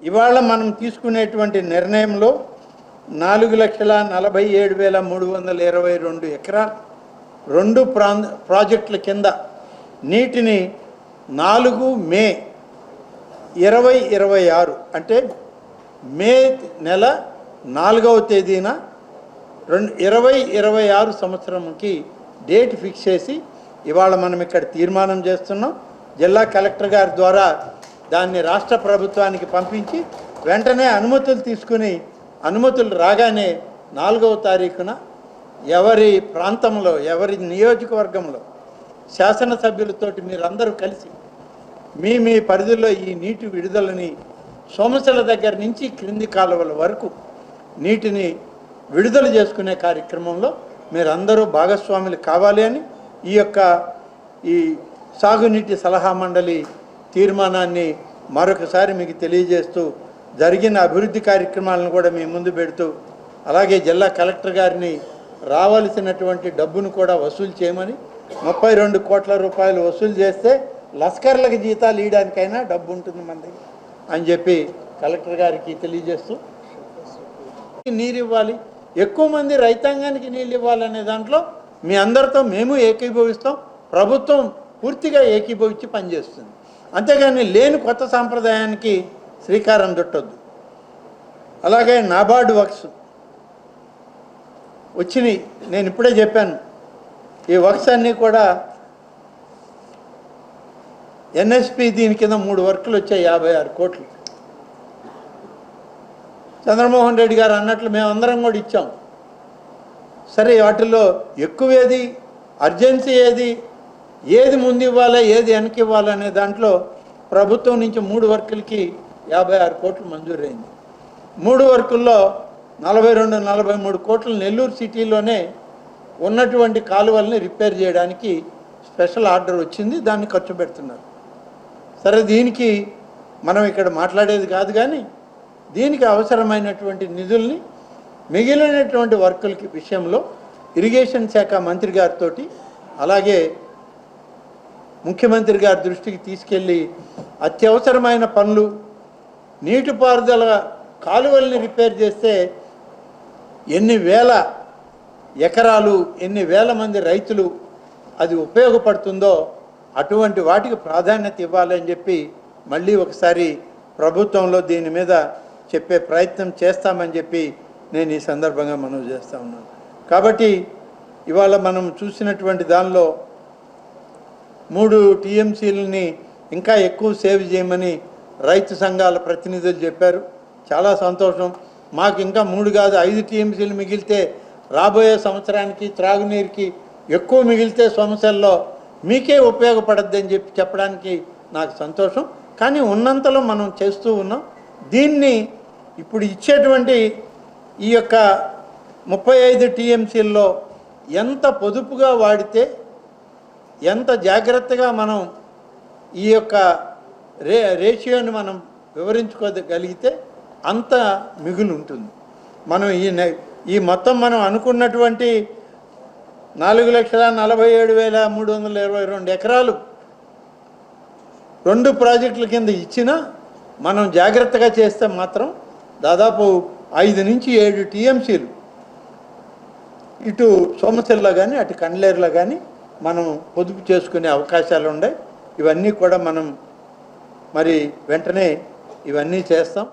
ఇవాళ మనం తీసుకునేటువంటి నిర్ణయంలో 4,47,322 ఎకరాలు 2 ప్రాజెక్టుల కింద నీటిని 4 మే 2026 అంటే మే నెల 4వ తేదీన 2026 సంవత్సరంకి డేట్ ఫిక్స్ చేసి ఇవాళ మనం ఇక్కడ తీర్మానం చేస్తున్నాం. జిల్లా కలెక్టర్ గారి ద్వారా దాన్ని రాష్ట్ర ప్రభుత్వానికి పంపించి వెంటనే అనుమతులు తీసుకుని అనుమతులు రాగానే 4వ తారీఖున ఎవరి ప్రాంతంలో ఎవరి నియోజకవర్గంలో శాసనసభ్యులతోటి మీరందరూ కలిసి మీ పరిధిలో ఈ నీటి విడుదలని సోమశిల దగ్గర నుంచి క్రింది కాలువల వరకు నీటిని విడుదల చేసుకునే కార్యక్రమంలో మీరందరూ భాగస్వాములు కావాలి అని ఈ సాగునీటి సలహా మండలి తీర్మానాన్ని మరొకసారి మీకు తెలియజేస్తూ జరిగిన అభివృద్ధి కార్యక్రమాలను కూడా మీ ముందు పెడుతూ అలాగే జిల్లా కలెక్టర్ గారిని రావాల్సినటువంటి డబ్బును కూడా వసూలు చేయమని 32 కోట్ల రూపాయలు వసూలు చేస్తే లస్కర్లకు జీతాలు ఇవ్వడానికైనా డబ్బు ఉంటుంది మన దగ్గర అని చెప్పి కలెక్టర్ గారికి తెలియజేస్తూ నీరు ఇవ్వాలి, ఎక్కువ మంది రైతాంగానికి నీళ్ళు ఇవ్వాలనే దాంట్లో మీ అందరితో మేము ఏకీభవిస్తాం. ప్రభుత్వం పూర్తిగా ఏకీభవించి పనిచేస్తుంది. అంతేగాని లేని కొత్త సాంప్రదాయానికి శ్రీకారం చుట్టొద్దు. అలాగే నాబార్డు వర్క్స్ వచ్చినాయి, నేను ఇప్పుడే చెప్పాను. ఈ వర్క్స్ అన్నీ కూడా ఎన్ఎస్పి దీని కింద 3 వర్కులు వచ్చాయి, 56 కోట్లు. చంద్రమోహన్ రెడ్డి గారు అన్నట్లు మేమందరం కూడా ఇచ్చాం. సరే, వాటిల్లో ఎక్కువ ఏది, అర్జెన్సీ ఏది ముందు ఇవ్వాలి, ఏది వెనక్కి ఇవ్వాలనే దాంట్లో ప్రభుత్వం నుంచి 3 వర్కులకి 56 కోట్లు మంజూరైంది. 3 వర్కుల్లో 42-43 కోట్లు నెల్లూరు సిటీలోనే ఉన్నటువంటి కాలువల్ని రిపేర్ చేయడానికి స్పెషల్ ఆర్డర్ వచ్చింది, దాన్ని ఖర్చు పెడుతున్నారు. సరే, దీనికి మనం ఇక్కడ మాట్లాడేది కాదు, కానీ దీనికి అవసరమైనటువంటి నిధుల్ని మిగిలినటువంటి వర్కులకి విషయంలో ఇరిగేషన్ శాఖ మంత్రి గారితో అలాగే ముఖ్యమంత్రి గారి దృష్టికి తీసుకెళ్ళి అత్యవసరమైన పనులు, నీటిపారుదల కాలువల్ని రిపేర్ చేస్తే ఎన్ని వేల ఎకరాలు, ఎన్ని వేల మంది రైతులు అది ఉపయోగపడుతుందో అటువంటి వాటికి ప్రాధాన్యత ఇవ్వాలని చెప్పి మళ్ళీ ఒకసారి ప్రభుత్వంలో దీని మీద చెప్పే ప్రయత్నం చేస్తామని చెప్పి నేను ఈ సందర్భంగా మనవి చేస్తూ ఉన్నాను. కాబట్టి ఇవాళ మనం చూసినటువంటి దానిలో 3 టీఎంసీలని ఇంకా ఎక్కువ సేవ్ చేయమని రైతు సంఘాల ప్రతినిధులు చెప్పారు. చాలా సంతోషం. మాకు ఇంకా 3 కాదు 5 టీఎంసీలు మిగిలితే రాబోయే సంవత్సరానికి త్రాగునీరుకి ఎక్కువ మిగిలితే సమస్యల్లో మీకే ఉపయోగపడద్దని చెప్పడానికి నాకు సంతోషం. కానీ ఉన్నంతలో మనం చేస్తూ ఉన్నాం. దీన్ని ఇప్పుడు ఇచ్చేటువంటి ఈ యొక్క 35 టీఎంసీల్లో ఎంత పొదుపుగా వాడితే, ఎంత జాగ్రత్తగా మనం ఈ యొక్క రేషియోని మనం వివరించుకోగలిగితే అంత మిగులు ఉంటుంది. మనం ఈ మొత్తం మనం అనుకున్నటువంటి 4,47,322 ఎకరాలు 2 ప్రాజెక్టుల కింద ఇచ్చినా మనం జాగ్రత్తగా చేస్తే మాత్రం దాదాపు 5 నుంచి 7 టీఎంసీలు ఇటు సోమశిలలో కానీ అటు కండ్లేరులో కానీ మనం పొదుపు చేసుకునే అవకాశాలు ఉన్నాయి. ఇవన్నీ కూడా మనం మరి వెంటనే ఇవన్నీ చేస్తాం.